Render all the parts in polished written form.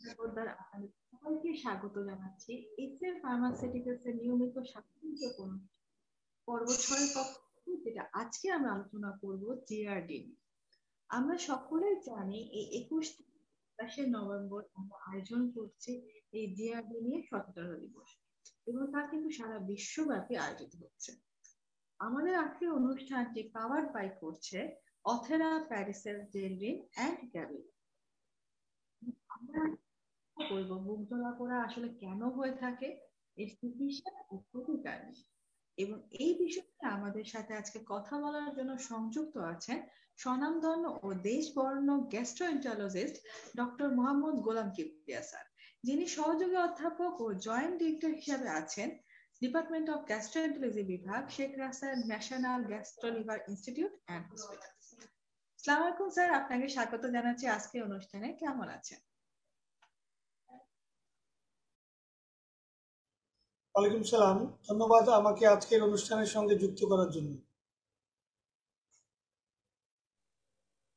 জোরদার আপনাদের সবাইকে স্বাগত জানাচ্ছি এক্সেল ফার্মাসিউটিক্যালস এর নিয়মিত সাপ্তাহিক পর্ব 6 পক্ষ, যেটা আজকে আমরা আলোচনা করব জিআরডি। আমরা সকলেই জানি এই 21-27 নভেম্বর আমরা আয়োজন করছি এই জিআরডি নিয়ে সচেতনতা দিবস, এবং তা কিন্তু সারা বিশ্বব্যাপী আয়োজিত হচ্ছে। আমাদের আজকের অনুষ্ঠানটি পাওয়ার বাই করছে অথেরা প্যারিসের জেলরিন অ্যান্ড গ্যাবি। আমরা বলবো বুক জ্বালা পোড়া আসলে কেন হয়ে থাকে, এর চিকিৎসা ও প্রতিকার নিয়ে। এবং এই বিষয়ে আমাদের সাথে আজকে কথা বলার জন্য সংযুক্ত আছেন স্বনামধন্য ও দেশবরেণ্য gastroenterologist doctor Mohammad Golam Kibria sir, যিনি সহযোগী অধ্যাপক ও জয়েন্ট ডিরেক্টর হিসেবে আছেন ডিপার্টমেন্ট অফ গ্যাস্ট্রোএন্টারোলজি বিভাগ, Sheikh Russel national gastroliver institute and hospital. আসসালামু আলাইকুম স্যার, আপনাকে স্বাগত জানাচ্ছি আজকের অনুষ্ঠানে। কেমন আছেন? ওয়ালাইকুম সালাম, ধন্যবাদ আমাকে আজকের অনুষ্ঠানের সঙ্গে যুক্ত করার জন্য।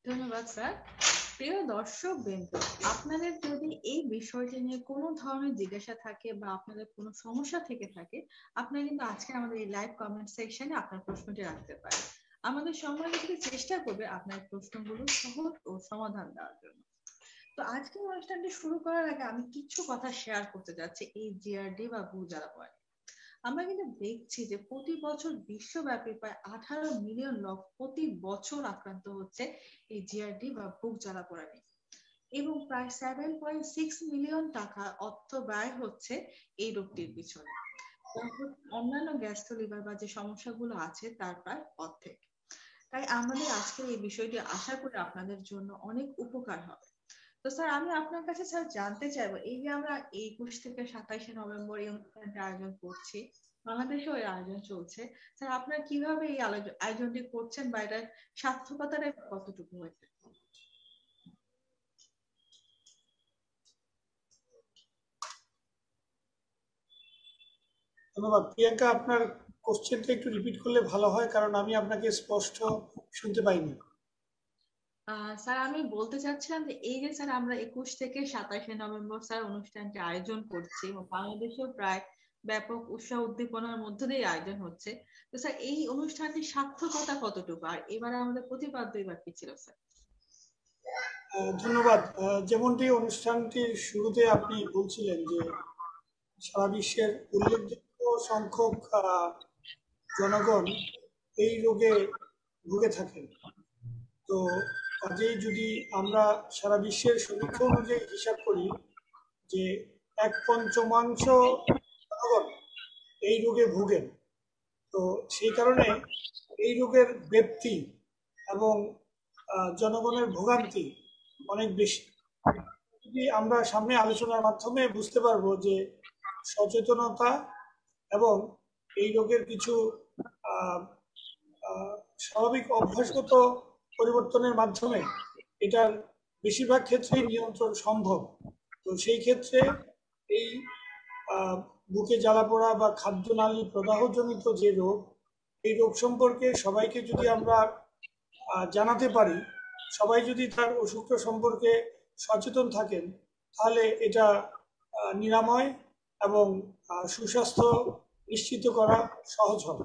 ধন্যবাদ স্যার। প্রিয় দর্শক বৃন্দ, আপনাদের যদি এই বিষয়টি নিয়ে কোনো ধরনের জিজ্ঞাসা থাকে বা আপনাদের কোনো সমস্যা থেকে থাকে, আপনারা কিন্তু আজকে আমাদের এই লাইভ কমেন্ট সেকশনে আপনার প্রশ্নটি রাখতে পারেন। আমাদের সম্মানিত চেষ্টা করবে আপনার প্রশ্নগুলো সহজ ও সমাধান দেওয়ার জন্য। তো আজকের অনুষ্ঠানটি শুরু করার আগে আমি কিছু কথা শেয়ার করতে যাচ্ছি এই জিআরডি বা বুক জ্বালা পোড়া। আমরা কিন্তু দেখছি যে প্রতি বছর বিশ্বব্যাপী প্রায় 18 মিলিয়ন লোক প্রতি বছর আক্রান্ত হচ্ছে এই জিআরডি বা বুক জ্বালা পোড়া নিয়ে, এবং প্রায় 7.6 মিলিয়ন টাকা অর্থ ব্যয় হচ্ছে এই রোগটির পিছনে। অন্যান্য গ্যাস্ট্রোলিভার বা যে সমস্যাগুলো আছে তার প্রায় অর্ধেক। তাই আমাদের আজকের এই বিষয়টি আশা করি আপনাদের জন্য অনেক উপকার হবে। তো স্যার, আমি আপনার কাছে স্যার জানতে চাইবো, এই যে আমরা 21 থেকে 27 নভেম্বর এই অনুষ্ঠানটি আয়োজন করছি, বাংলাদেশেও এই আয়োজন চলছে, স্যার আপনারা কিভাবে এই আয়োজনটি করছেন বা এটার সার্থকতাটা কতটুকু হয়েছে? ধন্যবাদ প্রিয়াঙ্কা, আপনার কোশ্চেনটা একটু রিপিট করলে ভালো হয়, কারণ আমি আপনাকে স্পষ্ট শুনতে পাইনি। স্যার, আমি বলতে চাচ্ছিলাম যে এই যে স্যার আমরা 21 থেকে 27 নভেম্বর স্যার অনুষ্ঠানটি আয়োজন করছি, এবং বাংলাদেশেও প্রায় ব্যাপক উৎসাহ উদ্দীপনার মধ্য দিয়ে আয়োজন হচ্ছে, তো স্যার এই অনুষ্ঠানটির সার্থকতা কতটুকু, আর এবারে আমাদের প্রতিপাদ্য এবার কি ছিল স্যার? ধন্যবাদ। যেমনটি অনুষ্ঠানটির শুরুতে আপনি বলছিলেন যে সারা বিশ্বের উল্লেখযোগ্য সংখ্যক জনগণ এই রোগে ভুগে থাকেন। তো কাজেই যদি আমরা সারা বিশ্বের সমীক্ষা অনুযায়ী হিসাব করি যে 1/5 জনগণ এই রোগে ভোগেন, তো সেই কারণে এই রোগের ব্যাপ্তি এবং জনগণের ভোগান্তি অনেক বেশি। যদি আমরা সামনে আলোচনার মাধ্যমে বুঝতে পারবো যে সচেতনতা এবং এই রোগের কিছু স্বাভাবিক অভ্যাসগত পরিবর্তনের মাধ্যমে এটার বেশিরভাগ ক্ষেত্রেই নিয়ন্ত্রণ সম্ভব। তো সেই ক্ষেত্রে এই বুকে জ্বালা পোড়া বা খাদ্যনালী প্রদাহজনিত যে রোগ, এই রোগ সম্পর্কে সবাইকে যদি আমরা জানাতে পারি, সবাই যদি তার অসুখটা সম্পর্কে সচেতন থাকেন, তাহলে এটা নিরাময় এবং সুস্বাস্থ্য নিশ্চিত করা সহজ হবে।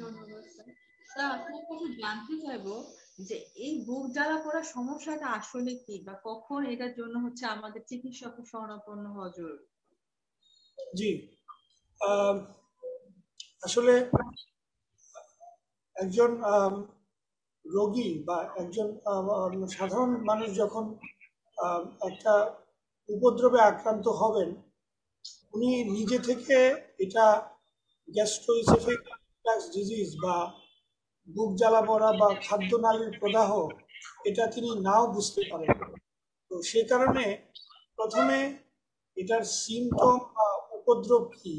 ধন্যবাদ স্যার। স্যার, আপনার কাছে জানতে চাইবো যে এই বুক জ্বালা পোড়া সমস্যাটা আসলে কি, বা কখন এটার জন্য হচ্ছে আমাদের চিকিৎসকের শরণাপন্ন হওয়া জরুরি? জি, আসলে একজন রোগী বা একজন সাধারণ মানুষ যখন একটা উপদ্রবে আক্রান্ত হবেন, উনি নিজে থেকে এটা গ্যাস্ট্রোইসোফেগাস ডিজিজ বা বুক জ্বালা পড়া বা খাদ্যনালীর প্রদাহ এটা তিনি নাও বুঝতে পারেন। তো সে কারণে প্রথমে এটার সিমটম বা উপদ্রব কি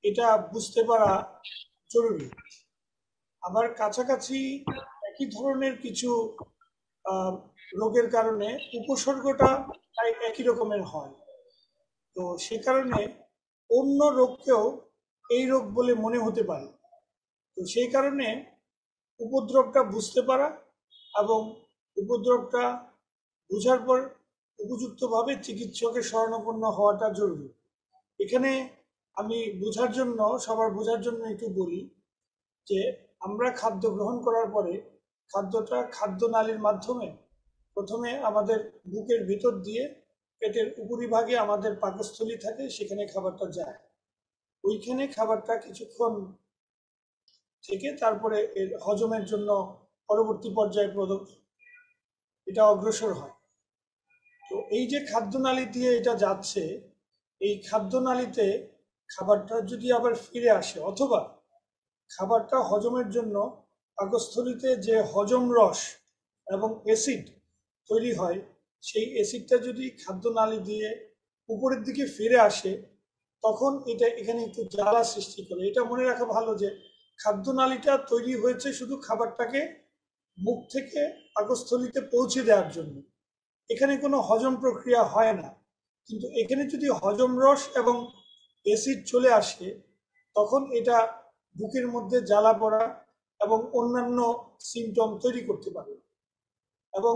এটা বুঝতে পারা জরুরি। আবার কাছাকাছি একই ধরনের কিছু রোগের কারণে উপসর্গটা প্রায় একই রকমের হয়। তো সে কারণে অন্য রোগকেও এই রোগ বলে মনে হতে পারে। তো সেই কারণে উপদ্রবটা বুঝতে পারা এবং উপদ্রবটা বোঝার পর উপযুক্তভাবে চিকিৎসকের শরণাপন্ন হওয়াটা জরুরি। এখানে আমি বোঝার জন্য, সবার বোঝার জন্য একটু বলি যে আমরা খাদ্য গ্রহণ করার পরে খাদ্যটা খাদ্যনালীর মাধ্যমে প্রথমে আমাদের বুকের ভিতর দিয়ে পেটের উপরিভাগে আমাদের পাকস্থলী থাকে, সেখানে খাবারটা যায়। ওইখানে খাবারটা কিছুক্ষণ থেকে তারপরে এর হজমের জন্য পরবর্তী পর্যায়ে এটা অগ্রসর হয়। তো এই যে খাদ্যনালী দিয়ে এটা যাচ্ছে, এই খাদ্যনালীতে খাবারটা যদি আবার ফিরে আসে, অথবা খাবারটা হজমের জন্য পাকস্থলীতে যে হজম রস এবং অ্যাসিড তৈরি হয়, সেই অ্যাসিডটা যদি খাদ্যনালী দিয়ে উপরের দিকে ফিরে আসে, তখন এটা এখানে একটু জ্বালা সৃষ্টি করে। এটা মনে রাখা ভালো যে খাদ্যনালীটা তৈরি হয়েছে শুধু খাবারটাকে মুখ থেকে পাকস্থলীতে পৌঁছে দেওয়ার জন্য। এখানে কোনো হজম প্রক্রিয়া হয় না। কিন্তু এখানে যদি হজম রস এবং অ্যাসিড চলে আসে, তখন এটা বুকের মধ্যে জ্বালা পড়া এবং অন্যান্য সিমটম তৈরি করতে পারে। এবং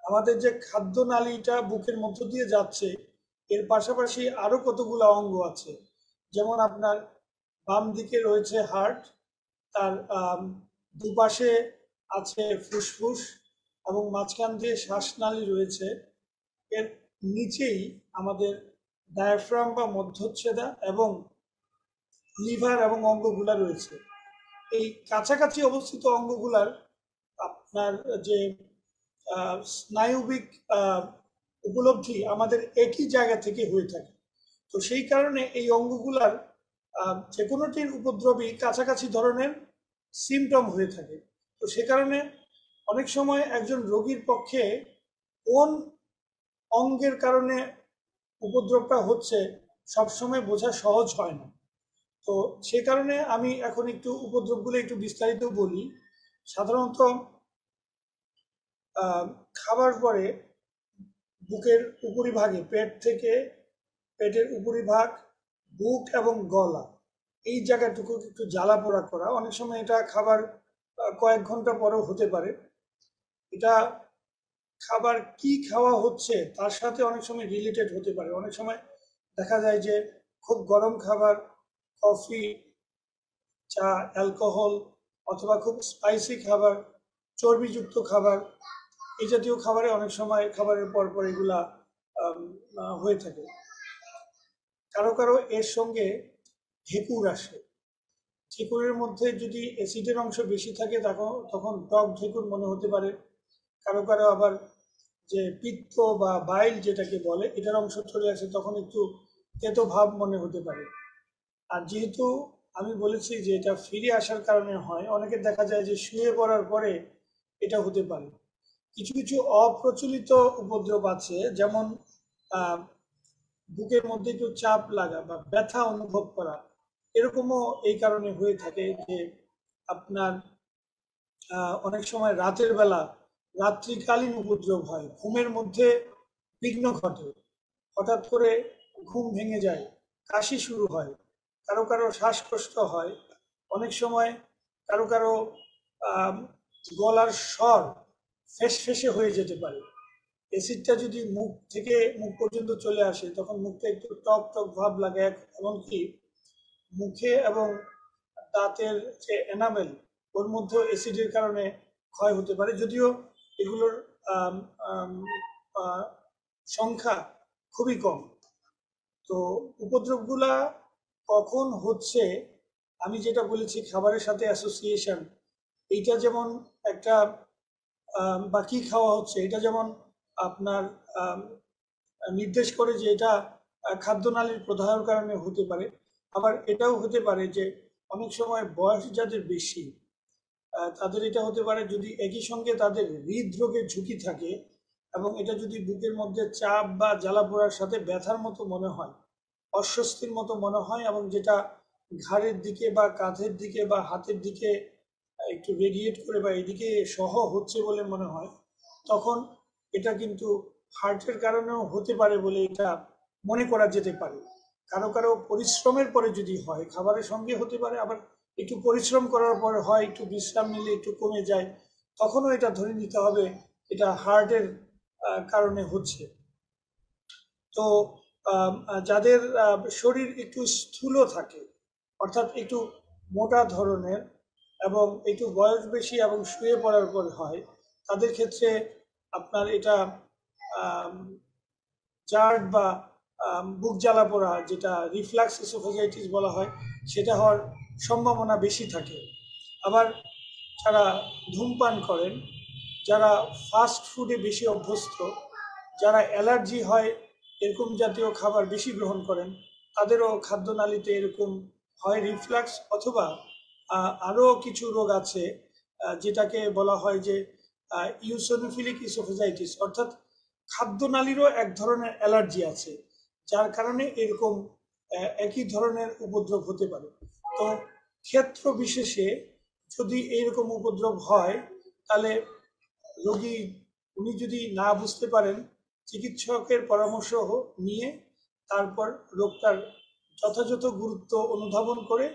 আমাদের যে খাদ্যনালীটা বুকের মধ্য দিয়ে যাচ্ছে, এর পাশাপাশি আরো কতগুলো অঙ্গ আছে। যেমন আপনার বাম দিকে রয়েছে হার্ট, তার দুপাশে আছে ফুসফুস এবং মাঝখান দিয়ে শ্বাসনালী রয়েছে। এর নিচেই আমাদের ডায়াফ্রাম বা মধ্যচ্ছেদা এবং লিভার এবং অঙ্গগুলা রয়েছে। এই কাছাকাছি অবস্থিত অঙ্গগুলার আপনার যে স্নায়ুবিক উপলব্ধি আমাদের একই জায়গা থেকে হয়ে থাকে। তো সেই কারণে এই অঙ্গগুলার যে কোনোটির উপদ্রবই কাছাকাছি ধরনের সিমটম হয়ে থাকে। তো সে কারণে অনেক সময় একজন রোগীর পক্ষে কোন অঙ্গের কারণে উপদ্রবটা হচ্ছে সবসময় বোঝা সহজ হয় না। তো সে কারণে আমি এখন একটু উপদ্রবগুলো একটু বিস্তারিত বলি। সাধারণত খাবার পরে বুকের উপরিভাগে, পেট থেকে পেটের উপরিভাগ, বুক এবং গলা, এই জায়গাটুকু একটু জ্বালা পোড়া করা। অনেক সময় এটা খাবার কয়েক ঘন্টা পরেও হতে পারে। এটা খাবার কি খাওয়া হচ্ছে তার সাথে অনেক সময় রিলেটেড হতে পারে। অনেক সময় দেখা যায় যে খুব গরম খাবার, কফি, চা, অ্যালকোহল, অথবা খুব স্পাইসি খাবার, চর্বিযুক্ত খাবার, এই জাতীয় খাবারে অনেক সময় খাবারের পর পর এগুলা হয়ে থাকে। কারো কারো এর সঙ্গে ঢেকুর আসে। ঢেকুরের মধ্যে যদি অ্যাসিডের অংশ বেশি থাকে তখন টক ঢেকুর মনে হতে পারে। কারো কারো আবার যে পিত্ত বা বাইল যেটাকে বলে, এটার অংশ চলে আসে, তখন একটু তেতো ভাব মনে হতে পারে। আর যেহেতু আমি বলেছি যে এটা ফিরে আসার কারণে হয়, অনেকের দেখা যায় যে শুয়ে পড়ার পরে এটা হতে পারে। কিছু কিছু অপ্রচলিত উপদ্রব আছে, যেমন বুকের মধ্যে একটু চাপ লাগা বা ব্যথা অনুভব করা। এরকমও এই কারণে হয়ে থাকে যে আপনার অনেক সময় রাতের বেলা রাত্রিকালীন উপদ্রব হয়, ঘুমের মধ্যে বিঘ্ন ঘটে, হঠাৎ করে ঘুম ভেঙে যায়, কাশি শুরু হয়, কারো কারো শ্বাসকষ্ট হয়, অনেক সময় কারো কারো গলার স্বর ফেসফেসে হয়ে যেতে পারে। অ্যাসিডটা যদি মুখ থেকে মুখ পর্যন্ত চলে আসে, তখন মুখটা একটু টক টক ভাব লাগে। এমনকি মুখে এবং দাঁতের যে এনামেল, ওর মধ্যেও অ্যাসিডের কারণে ক্ষয় হতে পারে, যদিও এগুলোর সংখ্যা খুবই কম। তো উপদ্রবগুলা কখন হচ্ছে, আমি যেটা বলেছি খাবারের সাথে অ্যাসোসিয়েশন, এইটা যেমন একটা বা কি খাওয়া হচ্ছে এটা যেমন আপনার নির্দেশ করে যে এটা খাদ্যনালীর প্রদাহের কারণে হতে পারে। আবার এটাও হতে পারে যে অনেক সময় বয়স যাদের বেশি, তাদের এটা হতে পারে যদি একই সঙ্গে তাদের হৃদরোগের ঝুঁকি থাকে, এবং এটা যদি বুকের মধ্যে চাপ বা জ্বালা পোড়ার সাথে ব্যথার মতো মনে হয়, অস্বস্তির মতো মনে হয়, এবং যেটা ঘাড়ের দিকে বা কাঁধের দিকে বা হাতের দিকে একটু রেডিয়েট করে বা এদিকে সহ হচ্ছে বলে মনে হয়, তখন এটা কিন্তু হার্টের কারণেও হতে পারে বলে এটা মনে করা যেতে পারে। কারো কারো পরিশ্রমের পরে যদি হয়, খাবারের সঙ্গে হতে পারে, আবার একটু পরিশ্রম করার পরে হয়, একটু বিশ্রাম নিলে একটু কমে যায়, তখনও এটা ধরে নিতে হবে এটা হার্টের কারণে হচ্ছে। তো যাদের শরীর একটু স্থূল থাকে, অর্থাৎ একটু মোটা ধরনের এবং একটু বয়স বেশি এবং শুয়ে পড়ার পর হয়, তাদের ক্ষেত্রে আপনার এটা জার্ড বা বুক জ্বালা পোড়া, যেটা রিফ্লাক্স এসোফেজাইটিস বলা হয়, সেটা হওয়ার সম্ভাবনা বেশি থাকে। আবার যারা ধূমপান করেন, যারা ফাস্ট ফুডে বেশি অভ্যস্ত, যারা অ্যালার্জি হয় এরকম জাতীয় খাবার বেশি গ্রহণ করেন, তাদেরও খাদ্যনালীতে এরকম হয় রিফ্লাক্স, অথবা আরও কিছু রোগ আছে যেটাকে বলা হয় যে ইউসোনোফিলিক ইসোফেজাইটিস, অর্থাৎ খাদ্যনালীরও এক ধরনের অ্যালার্জি আছে, যার কারণে এরকম একই ধরনের উপদ্রব হতে পারে। তো ক্ষেত্র বিশেষে যদি এইরকম উপদ্রব হয়, তাহলে রোগী উনি যদি না বুঝতে পারেন, চিকিৎসকের পরামর্শ নিয়ে তারপর রোগটার যথাযথ গুরুত্ব অনুধাবন করে,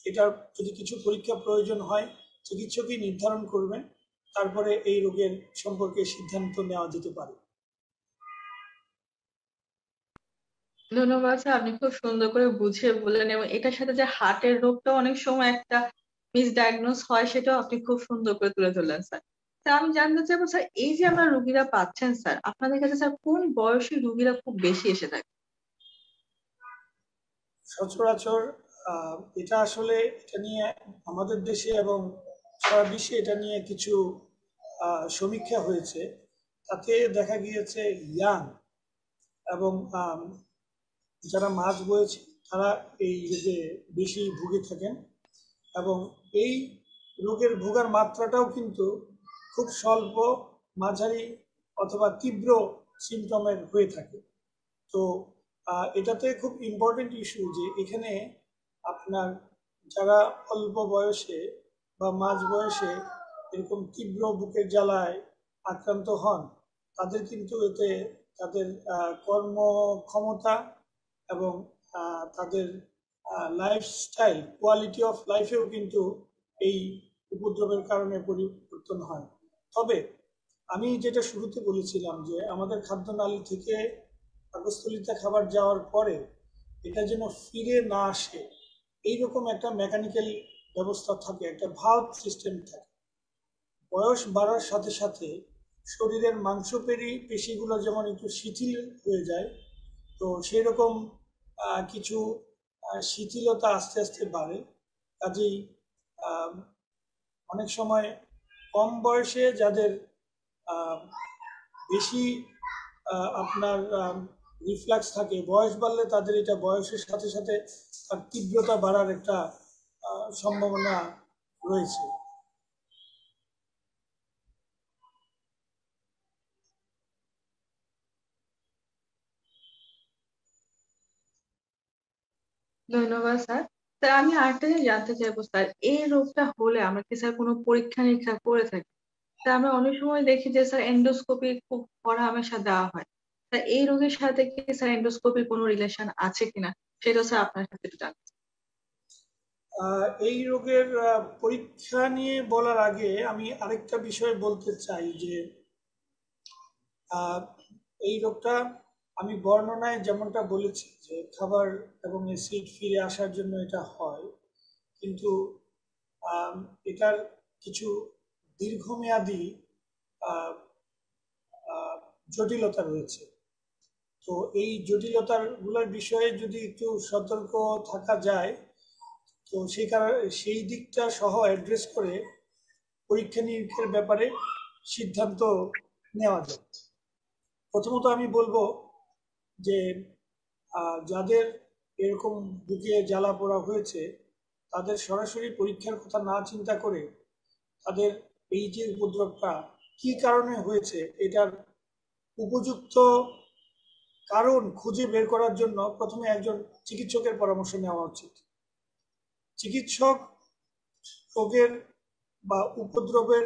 এটার যদি কিছু পরীক্ষা প্রয়োজন হয় চিকিৎসকই নির্ধারণ করবেন, তারপরে এই রোগের সম্পর্কে সিদ্ধান্ত নেওয়া যেতে পারে। ধন্যবাদ স্যার, আপনি খুব সুন্দর করে বুঝিয়ে বললেন, এবং এটার সাথে যে হার্টের রোগটা অনেক সময় একটা মিসডায়াগনোস হয় সেটাও আপনি খুব সুন্দর করে তুলে ধরলেন স্যার। স্যার আমি জানতে চাইবো স্যার, এই যে আমরা রুগীরা পাচ্ছেন স্যার, আপনাদের কাছে স্যার কোন বয়সী রুগীরা খুব বেশি এসে থাকে? সচরাচর এটা আসলে এটা নিয়ে আমাদের দেশে এবং সারা বিশ্বে এটা নিয়ে কিছু সমীক্ষা হয়েছে। তাতে দেখা গিয়েছে ইয়াং এবং যারা মাঝ বয়সী তারা এই রোগে বেশি ভুগে থাকেন, এবং এই রোগের ভোগার মাত্রাটাও কিন্তু খুব স্বল্প, মাঝারি অথবা তীব্র সিমটমের হয়ে থাকে। তো এটাতে খুব ইম্পর্টেন্ট ইস্যু যে এখানে আপনার যারা অল্প বয়সে বা মাঝ বয়সে এরকম তীব্র বুকের জ্বালায় আক্রান্ত হন, তাদের কিন্তু এতে তাদের কর্মক্ষমতা এবং তাদের লাইফস্টাইল, কোয়ালিটি অফ লাইফেও কিন্তু এই উপদ্রবের কারণে পরিবর্তন হয়। তবে আমি যেটা শুরুতে বলেছিলাম যে আমাদের খাদ্যনালী থেকে পাকস্থলীতে খাবার যাওয়ার পরে এটা যেন ফিরে না আসে, এইরকম একটা মেকানিক্যাল ব্যবস্থা থাকে, একটা ভালভ সিস্টেম থাকে। বয়স বাড়ার সাথে সাথে শরীরের পেশিগুলো যেমন একটু শিথিল হয়ে যায়, তো সেই রকম কিছু শিথিলতা আস্তে আস্তে বাড়ে। কাজেই অনেক সময় কম বয়সে যাদের বেশি আপনার রিফ্লাক্স থাকে, বয়স বাড়লে তাদের এটা বয়সের সাথে সাথে তার তীব্রতা বাড়ার একটা সম্ভাবনা রয়েছে। ধন্যবাদ স্যার। স্যার আমি আরেকটা জিনিস জানতে চাইবো স্যার, এই রোগটা হলে আমরা কি স্যার কোনো পরীক্ষা নিরীক্ষা করে থাকি? স্যার আমরা অনেক সময় দেখি যে স্যার এন্ডোস্কোপি খুব পরামর্শ দেওয়া হয়। স্যার এই রোগের সাথে কি স্যার এন্ডোস্কোপির কোনো রিলেশন আছে কিনা, সেটা স্যার আপনার কাছে একটু জানতে চাই। এই রোগের পরীক্ষা নিয়ে বলার আগে আমি আরেকটা বিষয় বলতে চাই যে এই রোগটা আমি বর্ণনায় যেমনটা বলেছি যে খাবার এবং অ্যাসিড ফিরে আসার জন্য এটা হয়, কিন্তু এটার কিছু দীর্ঘমেয়াদী জটিলতা রয়েছে। তো এই জটিলতাগুলোর বিষয়ে যদি একটু সতর্ক থাকা যায়, তো সেই দিকটা সহ অ্যাড্রেস করে পরীক্ষা নিরীক্ষার ব্যাপারে সিদ্ধান্ত নেওয়া যায়। প্রথমত আমি বলবো যে যাদের এরকম বুকে জ্বালা পোড়া হয়েছে, তাদের সরাসরি পরীক্ষার কথা না চিন্তা করে তাদের এই যে উপদ্রবটা কি কারণে হয়েছে এটার উপযুক্ত কারণ খুঁজে বের করার জন্য প্রথমে একজন চিকিৎসকের পরামর্শ নেওয়া উচিত। চিকিৎসক রোগের বা উপদ্রবের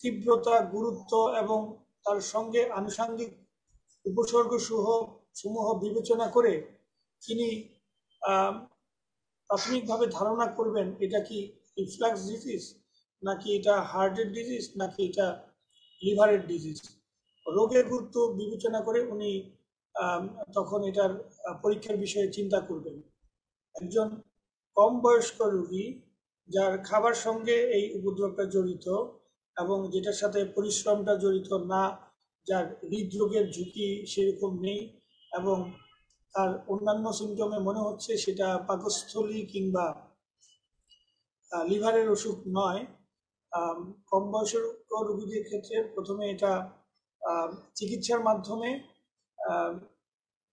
তীব্রতা, গুরুত্ব এবং তার সঙ্গে আনুষঙ্গিক উপসর্গ সমূহ বিবেচনা করে তিনি প্রাথমিকভাবে ধারণা করবেন এটা কি রিফ্লাক্স ডিজিজ, নাকি এটা হার্টের ডিজিজ, নাকি এটা লিভারের ডিজিজ। রোগের গুরুত্ব বিবেচনা করে উনি তখন এটার পরীক্ষার বিষয়ে চিন্তা করবেন। একজন কম বয়স্ক রোগী যার খাবার সঙ্গে এই উপদ্রবটা জড়িত এবং যেটার সাথে পরিশ্রমটা জড়িত না, যার হৃদরোগের ঝুঁকি সেরকম নেই এবং তার অন্যান্য সিমটমে মনে হচ্ছে সেটা পাকস্থলী কিংবা লিভারের অসুখ নয়, কম বয়সের রোগীদের ক্ষেত্রে প্রথমে এটা চিকিৎসার মাধ্যমে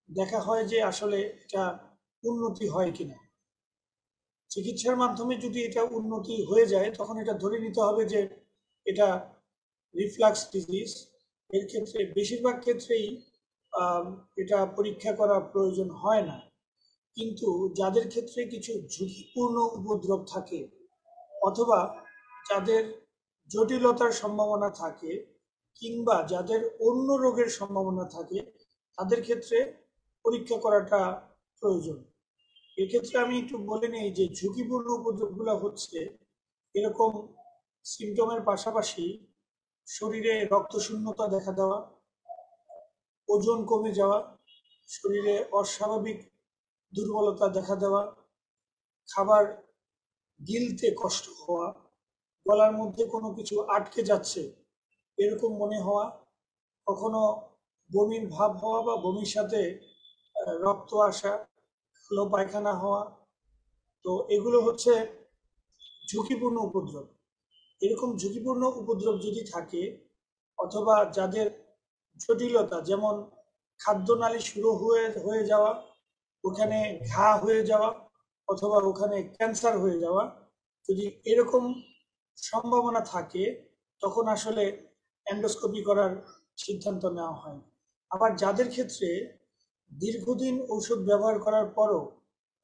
দেখা হয় যে আসলে এটা উন্নতি হয় কিনা। চিকিৎসার মাধ্যমে যদি এটা উন্নতি হয়ে যায় তখন এটা ধরে নিতে হবে যে এটা রিফ্লাক্স ডিজিজ। এর ক্ষেত্রে বেশিরভাগ ক্ষেত্রেই এটা পরীক্ষা করা প্রয়োজন হয় না, কিন্তু যাদের ক্ষেত্রে কিছু ঝুঁকিপূর্ণ উপদ্রব থাকে অথবা যাদের জটিলতার সম্ভাবনা থাকে কিংবা যাদের অন্য রোগের সম্ভাবনা থাকে তাদের ক্ষেত্রে পরীক্ষা করাটা প্রয়োজন। এক্ষেত্রে আমি একটু বলে নিই যে ঝুঁকিপূর্ণ উপদ্রবগুলো হচ্ছে এরকম সিমটমের পাশাপাশি শরীরে রক্তশূন্যতা দেখা দেওয়া, ওজন কমে যাওয়া, শরীরে অস্বাভাবিক দুর্বলতা দেখা দেওয়া, খাবার গিলতে কষ্ট হওয়া, গলার মধ্যে কোনো কিছু আটকে যাচ্ছে এরকম মনে হওয়া, কখনো বমির ভাব হওয়া বা বমির সাথে রক্ত আসা, কালো পায়খানা হওয়া। তো এগুলো হচ্ছে ঝুঁকিপূর্ণ উপদ্রব। এরকম ঝুঁকিপূর্ণ উপদ্রব যদি থাকে অথবা যাদের জটিলতা, যেমন খাদ্যনালী শুরু হয়ে যাওয়া, ওখানে ঘা হয়ে যাওয়া অথবা ওখানে ক্যান্সার হয়ে যাওয়া, যদি এরকম সম্ভাবনা থাকে তখন আসলে এন্ডোস্কোপি করার সিদ্ধান্ত নেওয়া হয়। আবার যাদের ক্ষেত্রে দীর্ঘদিন ঔষধ ব্যবহার করার পরও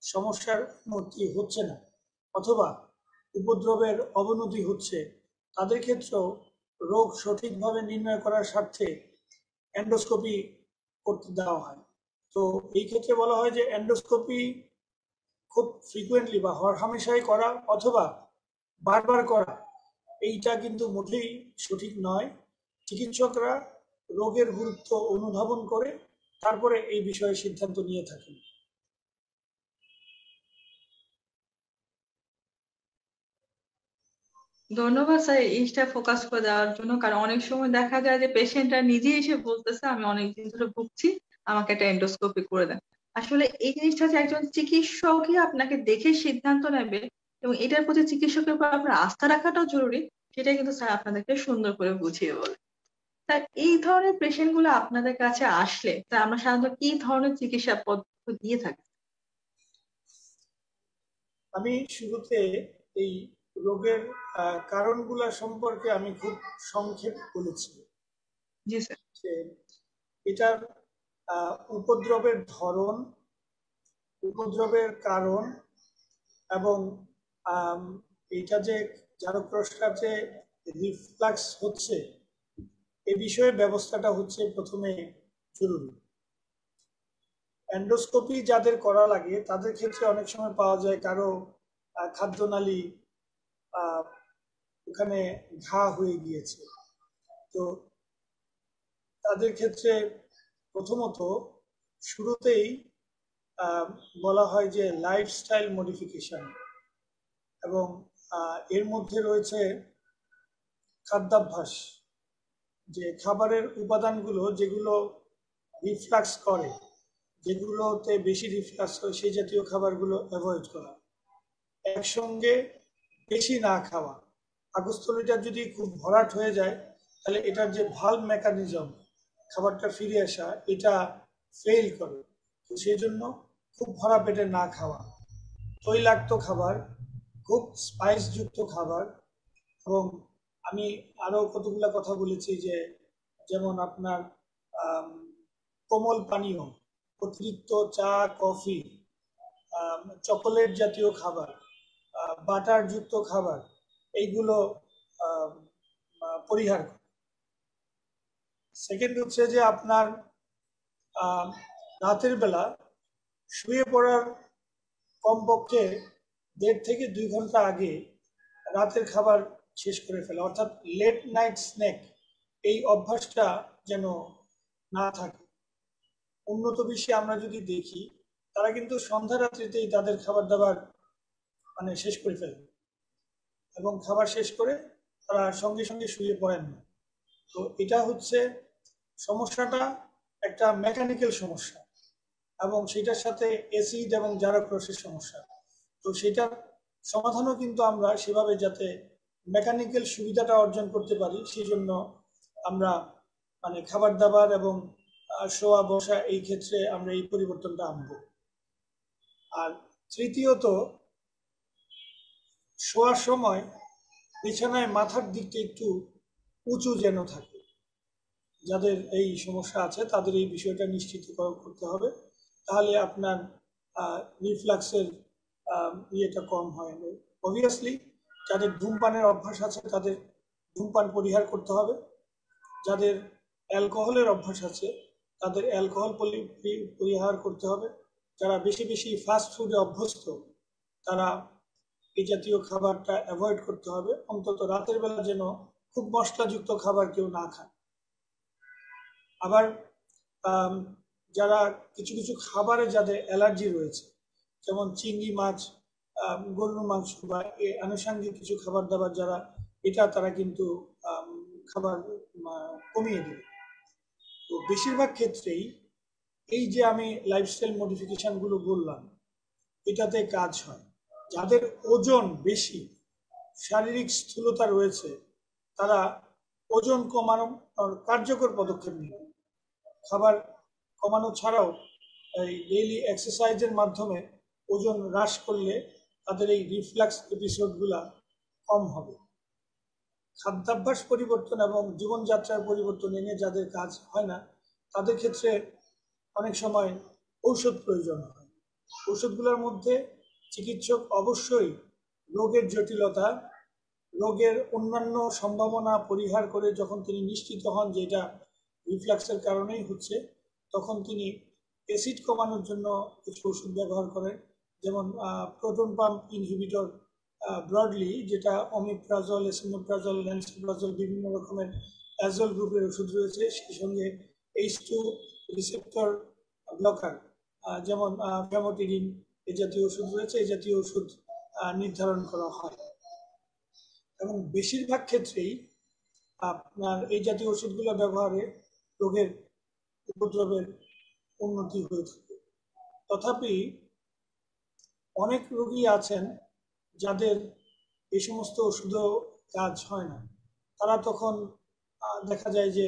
সমস্যার উন্নতি হচ্ছে না অথবা উপদ্রবের অবনতি হচ্ছে, তাদের ক্ষেত্রেও রোগ সঠিকভাবে নির্ণয় করার স্বার্থে এন্ডোস্কোপি করতে দেওয়া হয়। তো এই ক্ষেত্রে বলা হয় যে এন্ডোস্কোপি খুব ফ্রিকুয়েন্টলি বা হরহামেশাই করা অথবা বারবার করা এইটা কিন্তু মোটেই সঠিক নয়। চিকিৎসকরা রোগের গুরুত্ব অনুধাবন করে তারপরে এই বিষয়ে সিদ্ধান্ত নিয়ে থাকেন। ধন্যবাদ স্যার এইটা ফোকাস করে দেওয়ার জন্য, কারণ অনেক সময় দেখা যায় যে পেশেন্টরা নিজেই এসে বলতেছে আমি অনেকদিন ধরে ভুগছি, আমাকে একটা এন্ডোস্কোপি করে দেন। আসলে এই জিনিসটা যে একজন চিকিৎসকই আপনাকে দেখে সিদ্ধান্ত নেবে এবং এটার প্রতি চিকিৎসকের উপর আপনার আস্থা রাখাটাও জরুরি, সেটা কিন্তু স্যার আপনাদেরকে সুন্দর করে বুঝিয়ে বলে। স্যার এই ধরনের পেশেন্ট গুলো আপনাদের কাছে আসলে স্যার আমরা সাধারণত কি ধরনের চিকিৎসা পদ্ধতি দিয়ে থাকি? আমি শুরুতে এই রোগের কারণগুলা সম্পর্কে আমি খুব সংক্ষেপ বলেছি জি স্যার। যে এটার উপদ্রবের ধরন, উপদ্রবের কারণ এবং এটা যে জারক প্রস্রাব যে রিফ্লাক্স হচ্ছে এ বিষয়ে ব্যবস্থাটা হচ্ছে প্রথমে জরুরি। এন্ডোস্কোপি যাদের করা লাগে তাদের ক্ষেত্রে অনেক সময় পাওয়া যায় কারো খাদ্যনালী ওখানে ঘা হয়ে গিয়েছে। তো তাদের ক্ষেত্রে প্রথমত শুরুতেই বলা হয় যে লাইফস্টাইল মডিফিকেশন, এবং এর মধ্যে রয়েছে খাদ্যাভ্যাস, যে খাবারের উপাদানগুলো যেগুলো রিফ্লাক্স করে, যেগুলোতে বেশি রিফ্লাক্স হয় সেই জাতীয় খাবারগুলো অ্যাভয়েড করা, একসঙ্গে বেশি না খাওয়া। পাকস্থলীটা যদি খুব ভরাট হয়ে যায় তাহলে এটার যে ভালভ মেকানিজম খাবারটা ফিরে আসা এটা ফেল করে। তো সেই জন্য খুব ভরা পেটে না খাওয়া, তৈলাক্ত খাবার, খুব স্পাইসযুক্ত খাবার, এবং আমি আরো কতগুলা কথা বলেছি যে যেমন আপনার কোমল পানীয়, অতিরিক্ত চা কফি, চকোলেট জাতীয় খাবার, বাটার যুক্ত খাবার, এইগুলো পরিহার করে। সেকেন্ড হচ্ছে যে আপনার রাতের বেলা শুয়ে পড়ার কমপক্ষে 1.5 থেকে 2 ঘন্টা আগে রাতের খাবার শেষ করে ফেলা, অর্থাৎ লেট নাইট স্ন্যাক এই অভ্যাসটা যেন না থাকে। উন্নত বিশ্বে আমরা যদি দেখি, তারা কিন্তু সন্ধ্যা রাত্রিতেই তাদের খাবার দাবার মানে শেষ করে ফেলে, এবং খাবার শেষ করে তারা সঙ্গে সঙ্গে শুয়ে পড়েন না। তো এটা হচ্ছে সমস্যাটা একটা মেকানিক্যাল সমস্যা, এবং সেটার সাথে অ্যাসিড এবং জারক রসের সমস্যা। তো সেটার সমাধানও কিন্তু আমরা সেভাবে যাতে মেকানিক্যাল সুবিধাটা অর্জন করতে পারি, সেই জন্য আমরা মানে খাবার দাবার এবং শোয়া বসা এই ক্ষেত্রে আমরা এই পরিবর্তনটা আনবো। আর তৃতীয়ত, শোয়ার সময় বিছানায় মাথার দিকটা একটু উঁচু যেন থাকে। যাদের এই সমস্যা আছে তাদের এই বিষয়টা নিশ্চিত করতে হবে, তাহলে আপনার রিফ্লাক্সের ইয়েটা কম হয়। অবভিয়াসলি যাদের ধূমপানের অভ্যাস আছে তাদের ধূমপান পরিহার করতে হবে, যাদের অ্যালকোহলের অভ্যাস আছে তাদের অ্যালকোহল পরিহার করতে হবে, যারা বেশি বেশি ফাস্ট ফুডে অভ্যস্ত তারা এই জাতীয় খাবারটা অ্যাভয়েড করতে হবে, অন্তত রাতের বেলা যেন খুব মশলাযুক্ত খাবার কেউ না খায়। আবার যারা কিছু কিছু খাবারে যাদের অ্যালার্জি রয়েছে, যেমন চিংড়ি মাছ, গরুর মাংস বা আনুষঙ্গিক কিছু খাবার দাবার যারা এটা তারা কিন্তু খাবার কমিয়ে দেবে। তো বেশিরভাগ ক্ষেত্রেই এই যে আমি লাইফস্টাইল মডিফিকেশনগুলো বললাম এটাতে কাজ হয়। যাদের ওজন বেশি, শারীরিক স্থূলতা রয়েছে, তারা ওজন কমানোর কার্যকর পদক্ষেপ নেবে। খাবার কমানো ছাড়াও এই ডেইলি এক্সারসাইজের মাধ্যমে ওজন হ্রাস করলে তাদের এই রিফ্লাক্স এপিসোডগুলা কম হবে। খাদ্যাভ্যাস পরিবর্তন এবং জীবনযাত্রার পরিবর্তন এনে যাদের কাজ হয় না তাদের ক্ষেত্রে অনেক সময় ঔষধ প্রয়োজন হয়। ঔষধগুলোর মধ্যে চিকিৎসক অবশ্যই রোগের জটিলতা, রোগের অন্যান্য সম্ভাবনা পরিহার করে যখন তিনি নিশ্চিত হন যে এটা রিফ্লাক্সের কারণেই হচ্ছে, তখন তিনি অ্যাসিড কমানোর জন্য কিছু ওষুধ ব্যবহার করেন, যেমন প্রোটন পাম্প ইনহিবিটর ব্রডলি, যেটা অমিপ্রাজল, এসোমেপ্রাজল, ল্যান্সোপ্রাজল, বিভিন্ন রকমের অ্যাজল গ্রুপের ওষুধ রয়েছে। সেই সঙ্গে H2 রিসেপ্টর ব্লকার যেমন ফ্যামোটিডিন এই জাতীয় ওষুধ রয়েছে। এই জাতীয় ওষুধ নির্ধারণ করা হয়, এবং বেশিরভাগ ক্ষেত্রেই আপনার এই জাতীয় ওষুধগুলো ব্যবহারে রোগের উপদ্রবের উন্নতি হয়ে থাকে। তথাপি অনেক রোগী আছেন যাদের এই সমস্ত ওষুধও কাজ হয় না। তারা তখন দেখা যায় যে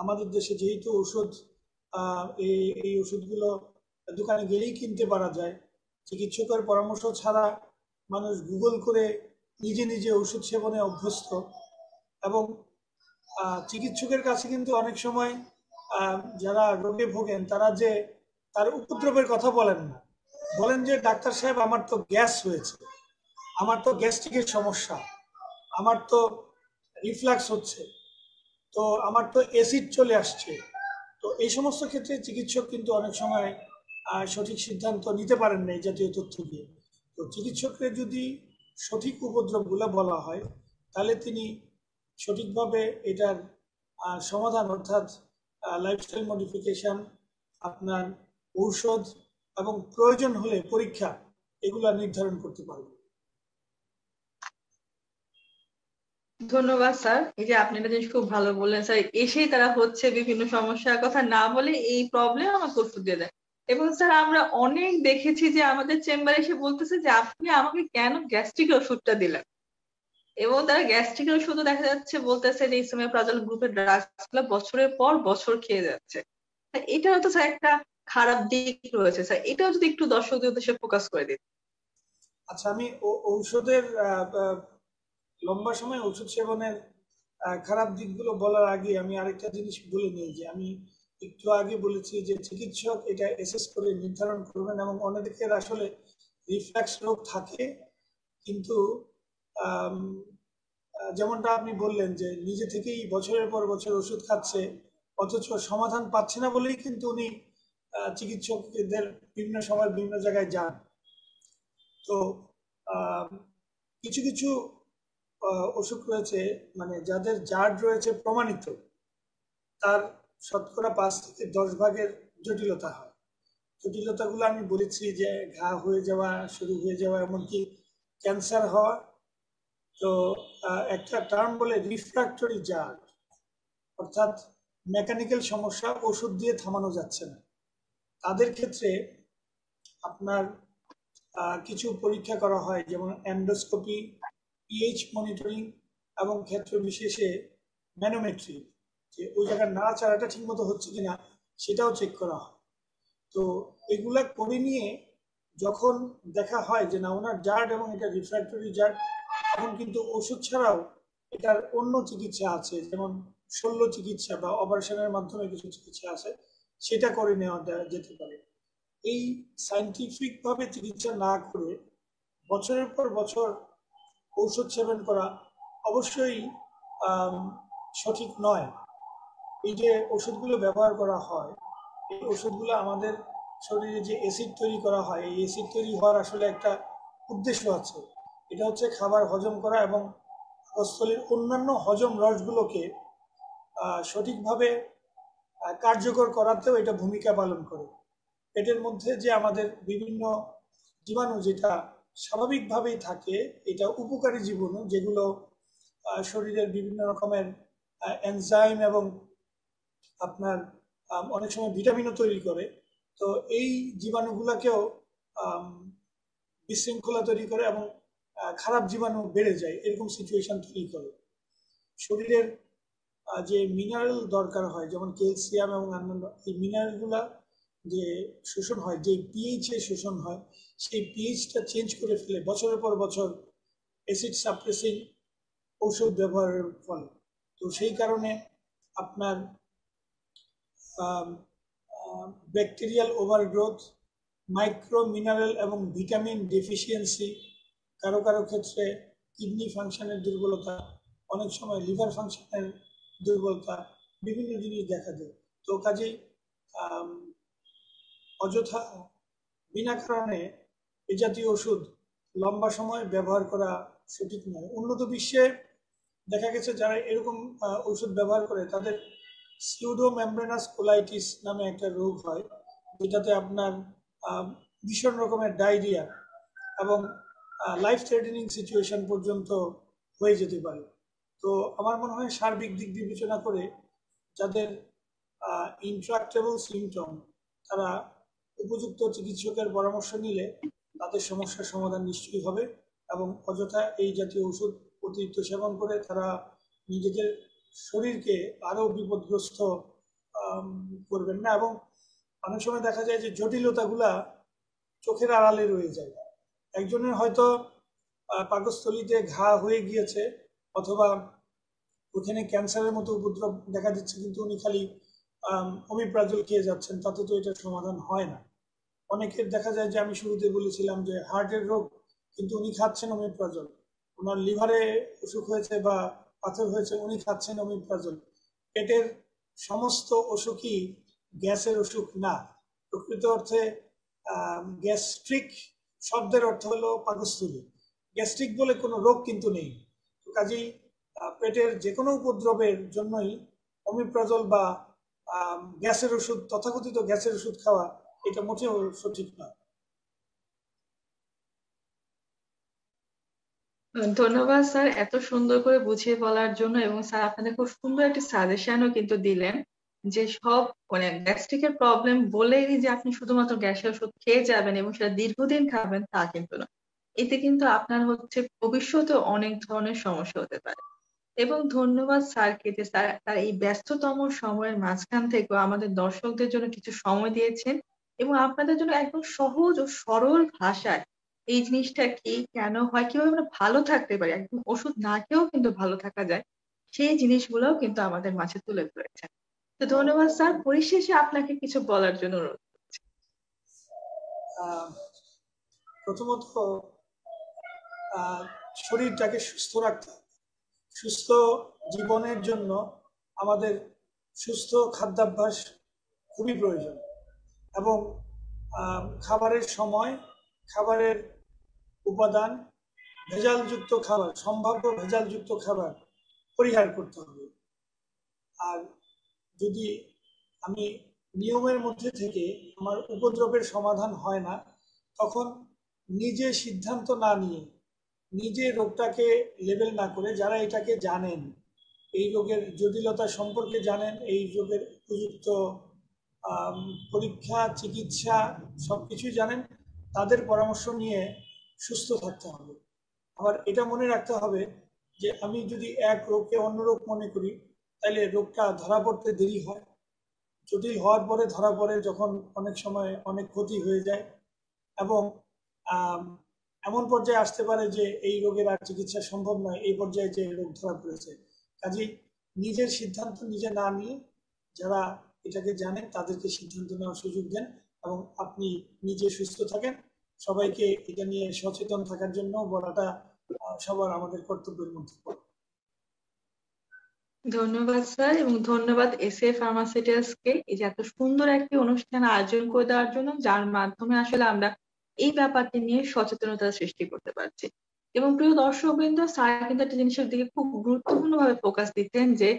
আমাদের দেশে যেহেতু ওষুধ এই ওষুধগুলো দোকানে গেলেই কিনতে পারা যায়, চিকিৎসকের পরামর্শ ছাড়া মানুষ গুগল করে নিজে নিজে ওষুধ সেবনে অভ্যস্ত, এবং চিকিৎসকের কাছে কিন্তু অনেক সময় যারা রোগে ভোগেন তারা যে তার উপদ্রবের কথা বলেন না, বলেন যে ডাক্তার সাহেব আমার তো গ্যাস হয়েছে, আমার তো গ্যাস্ট্রিকের সমস্যা, আমার তো রিফ্লাক্স হচ্ছে, তো আমার তো অ্যাসিড চলে আসছে। তো এই সমস্ত ক্ষেত্রে চিকিৎসক কিন্তু অনেক সময় সঠিক সিদ্ধান্ত নিতে পারেন না এই জাতীয় তথ্য দিয়ে। তো চিকিৎসককে যদি সঠিক উপদ্রবগুলো বলা হয় তাহলে তিনি সঠিকভাবে এটার সমাধান, অর্থাৎ লাইফস্টাইল মডিফিকেশন, আপনার ঔষধ এবং প্রয়োজন হলে পরীক্ষা, এগুলা নির্ধারণ করতে পারবে। ধন্যবাদ স্যার। এই যে আপনি একটা জিনিস খুব ভালো বললেন স্যার, এসেই তারা হচ্ছে বিভিন্ন সমস্যার কথা না বলে এই প্রবলেম আমাকে ওষুধ দিয়ে দেয়। এবং স্যার আমরা অনেক দেখেছি যে আমাদের চেম্বারে এসে বলতেছে যে আপনি আমাকে কেন গ্যাস্ট্রিক ওষুধটা দিলেন, এবং তারা গ্যাস্ট্রিকের ওষুধও দেখা যাচ্ছে বলতেছে যে এসোমেপ্রাজল গ্রুপের ড্রাগস গুলো বছরের পর বছর খেয়ে যাচ্ছে। এটাও তো স্যার একটা খারাপ দিক রয়েছে স্যার, এটাও যদি একটু দর্শকদের উদ্দেশ্যে ফোকাস করে দিন। আচ্ছা, আমি ঔষধের লম্বা সময় ওষুধ সেবনের খারাপ দিকগুলো বলার আগে আমি আরেকটা জিনিস বলে নিই, যে আমি একটু আগে বলেছি যে চিকিৎসক এটা অ্যাসেস করে নির্ধারণ করবেন, এবং অনেকের আসলে রিফ্লাক্স রোগ থাকে, কিন্তু যেমনটা আপনি বললেন যে নিজে থেকেই বছরের পর বছর ওষুধ খাচ্ছে, অথচ সমাধান পাচ্ছে না বলেই কিন্তু উনি চিকিৎসকদের বিভিন্ন সময় বিভিন্ন জায়গায় যান। তো কিছু কিছু অসুখ রয়েছে, মানে যাদের জার্ড রয়েছে প্রমাণিত, তার শতকরা 5 থেকে 10 ভাগের জটিলতা হয়। জটিলতাগুলো আমি বলেছি যে ঘা হয়ে যাওয়া, শুরু হয়ে যাওয়া, এমনকি ক্যান্সার হওয়া। তো একটা টার্ম বলে রিফ্র্যাক্টরি জার্ড, অর্থাৎ মেকানিক্যাল সমস্যা, ওষুধ দিয়ে থামানো যাচ্ছে না। তাদের ক্ষেত্রে আপনার কিছু পরীক্ষা করা হয়, যেমন এন্ডোস্কোপি, পিএইচ মনিটরিং এবং ক্ষেত্র বিশেষে ম্যানোমেট্রি, যে ওই জায়গার নাড়াচাড়াটা ঠিক মতো হচ্ছে কিনা সেটাও চেক করা হয়। তো এগুলা করে নিয়ে যখন দেখা হয় যে না ওনার জার্ড এবং এটা রিফ্র্যাক্টরি জার্ড, তখন কিন্তু ওষুধ ছাড়াও এটার অন্য চিকিৎসা আছে, যেমন শল্য চিকিৎসা বা অপারেশনের মাধ্যমে কিছু চিকিৎসা আছে, সেটা করে নেওয়া যেতে পারে। এই সায়েন্টিফিক ভাবে চিকিৎসা না করে বছরের পর বছর ঔষধ সেবন করা অবশ্যই সঠিক নয়। এই যে ওষুধগুলো ব্যবহার করা হয়, এই ওষুধগুলো আমাদের শরীরে যে অ্যাসিড তৈরি করা হয়, এই অ্যাসিড তৈরি হওয়ার আসলে একটা উদ্দেশ্য আছে। এটা হচ্ছে খাবার হজম করা এবং পাকস্থলীর অন্যান্য হজম রসগুলোকে সঠিকভাবে কার্যকর করাতেও এটা ভূমিকা পালন করে। পেটের মধ্যে যে আমাদের বিভিন্ন জীবাণু যেটা স্বাভাবিকভাবেই থাকে, এটা উপকারী জীবাণু, যেগুলো শরীরের বিভিন্ন রকমের এনজাইম এবং আপনার অনেক সময় ভিটামিনও তৈরি করে। তো এই জীবাণুগুলোকেও বিশৃঙ্খলা তৈরি করে এবং খারাপ জীবাণু বেড়ে যায়, এরকম সিচুয়েশন তৈরি করে। শরীরের যে মিনারেল দরকার হয়, যেমন ক্যালসিয়াম এবং অন্যান্য এই মিনারেলগুলা যে শোষণ হয়, যে পিএইচ এ শোষণ হয়, সেই পিএইচটা চেঞ্জ করে ফেলে বছরের পর বছর অ্যাসিড সাপ্রেসিং ঔষধ ব্যবহারের ফলে। তো সেই কারণে আপনার ব্যাকটেরিয়াল ওভারগ্রোথ, মাইক্রো মিনারেল এবং ভিটামিন ডেফিসিয়েন্সি, কারো কারো ক্ষেত্রে কিডনি ফাংশনের দুর্বলতা, অনেক সময় লিভার ফাংশনের দুর্বলতা, বিভিন্ন জিনিস দেখা দেয়। তো কাজেই অযথা বিনা কারণে এ জাতীয় ওষুধ লম্বা সময় ব্যবহার করা সঠিক নয়। উন্নত বিশ্বে দেখা গেছে যারা এরকম ওষুধ ব্যবহার করে তাদের সিউডো মেমব্রেনাস কোলাইটিস নামে একটা রোগ হয়, যেটাতে আপনার ভীষণ রকমের ডায়রিয়া এবং লাইফ থ্রেটেনিং সিচুয়েশন পর্যন্ত হয়ে যেতে পারে। তো আমার মনে হয় সার্বিক দিক বিবেচনা করে যাদের ইন্ট্রাক্টেবল সিমটম, তারা উপযুক্ত চিকিৎসকের পরামর্শ নিলে তাদের সমস্যার সমাধান নিশ্চয়ই হবে, এবং অযথা এই জাতীয় ওষুধ অতিরিক্ত সেবন করে তারা নিজেদের শরীরকে আরো বিপদগ্রস্ত করবেন না। এবং অনেক সময় দেখা যায় যে জটিলতাগুলা চোখের আড়ালে রয়ে যায়। একজনের হয়তো পাকস্থলীতে ঘা হয়ে গিয়েছে অথবা ওখানে ক্যান্সারের মতো উপদ্রব দেখা দিচ্ছে, কিন্তু উনি খালি ওমিপ্রাজল খেয়ে যাচ্ছেন, তাতে তো এটার সমাধান হয় না। অনেকের দেখা যায় যে আমি শুরুতে বলেছিলাম যে হার্টের রোগ, কিন্তু উনি খাচ্ছেন ওমিপ্রাজল। ওনার লিভারে অসুখ হয়েছে বা পাথর হয়েছে, উনি খাচ্ছেন ওমিপ্রাজল। পেটের সমস্ত অসুখই গ্যাসের অসুখ না। প্রকৃত অর্থে গ্যাস্ট্রিক শব্দের অর্থ হলো পাকস্থলী। গ্যাস্ট্রিক বলে কোনো রোগ কিন্তু নেই। কাজেই পেটের যে কোনো উপদ্রবের জন্যই ওমিপ্রাজল বা গ্যাসের ওষুধ, তথাকথিত গ্যাসের ওষুধ খাওয়া, এটা মোটেও সঠিক নয়। ধন্যবাদ স্যার এত সুন্দর করে বুঝিয়ে বলার জন্য, এবং স্যার আপনাদের খুব সুন্দর একটা সাজেশনও কিন্তু দিলেন যে সব মানে গ্যাস্ট্রিকের প্রবলেম বলেই যে আপনি শুধুমাত্র গ্যাসের ওষুধ খেয়ে যাবেন এবং সেটা দীর্ঘদিন খাবেন তা কিন্তু না। এতে কিন্তু আপনার হচ্ছে ভবিষ্যতে অনেক ধরনের সমস্যা হতে পারে। এবং ধন্যবাদ স্যারকে যে স্যার তার এই ব্যস্ততম সময়ের মাঝখান থেকেও আমাদের দর্শকদের জন্য কিছু সময় দিয়েছেন এবং আপনাদের জন্য একদম সহজ ও সরল ভাষায় এই জিনিসটা কি, কেন হয়, কিভাবে আমরা ভালো থাকতে পারি, একদম ওষুধ না খেয়েও কিন্তু ভালো থাকা যায়, সেই জিনিসগুলোও কিন্তু আমাদের মাঝে তুলে ধরেছেন। তো ধন্যবাদ স্যার, পরিশেষে আপনাকে কিছু বলার জন্য অনুরোধ। প্রথমত শরীরটাকে সুস্থ রাখতে হবে। সুস্থ জীবনের জন্য আমাদের সুস্থ খাদ্যাভ্যাস খুবই প্রয়োজন, এবং খাবারের সময়, খাবারের উপাদান ভেজালযুক্ত খাবার, সম্ভাব্য ভেজালযুক্ত খাবার পরিহার করতে হবে। আর যদি আমি নিয়মের মধ্যে থেকে আমার উপদ্রবের সমাধান হয় না, তখন নিজে সিদ্ধান্ত না নিয়ে, নিজে রোগটাকে লেবেল না করে, যারা এটাকে জানেন, এই রোগের জটিলতা সম্পর্কে জানেন, এই রোগের উপযুক্ত পরীক্ষা, চিকিৎসা সবকিছুই জানেন, তাদের পরামর্শ নিয়ে সুস্থ থাকতে হবে। আবার এটা মনে রাখতে হবে যে আমি যদি এক রোগকে অন্য রোগ মনে করি, তাহলে রোগটা ধরা পড়তে দেরি হয়, জটিল হওয়ার পরে ধরা পড়ে যখন অনেক সময় অনেক ক্ষতি হয়ে যায়, এবং এমন পর্যায়ে আসতে পারে যে এই রোগের আর চিকিৎসা সম্ভব নয়, এই পর্যায়ে যে রোগ ধরা পড়েছে। কাজেই নিজের সিদ্ধান্ত নিজে না নিয়ে যারা এটাকে জানেন তাদেরকে সিদ্ধান্ত নেওয়ার সুযোগ দেন, এবং আপনি নিজে সুস্থ থাকেন। সবাইকে এটা নিয়ে সচেতন থাকার জন্য বলাটা সবার আমাদের কর্তব্যের মধ্যে পড়ে। ধন্যবাদ স্যার, এবং ধন্যবাদ এসএ ফার্মাসিউটিক্যালসকে এই যে এত সুন্দর একটি অনুষ্ঠান আয়োজন করে দেওয়ার জন্য, যার মাধ্যমে আসলে আমরা এই ব্যাপারটি নিয়ে সচেতনতা সৃষ্টি করতে পারছি। এবং প্রিয় দর্শকবৃন্দ, স্যার কিন্তু একটা জিনিসের দিকে খুব গুরুত্বপূর্ণভাবে ফোকাস দিচ্ছেন যে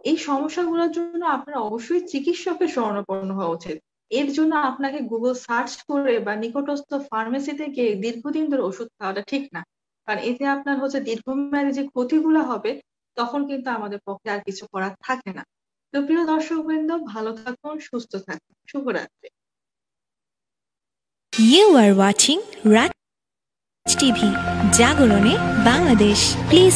এই সমস্যাগুলোর জন্য আপনার অবশ্যই চিকিৎসকের শরণাপন্ন হওয়া উচিত। এর জন্য আপনাকে গুগল সার্চ করে বা নিকটস্থ ফার্মেসিতে গিয়ে দীর্ঘদিন ধরে ওষুধ খাওয়াটা ঠিক না। কারণ এতে আপনার দীর্ঘমেয়াদী যে ক্ষতিগুলো হবে, তখন কিন্তু আমাদের পক্ষে আর কিছু করার থাকে না। তো প্রিয় দর্শকবৃন্দ, ভালো থাকুন, সুস্থ থাকুন, শুভরাত্রি। You are watching Raj TV, জাগরণে বাংলাদেশ। Please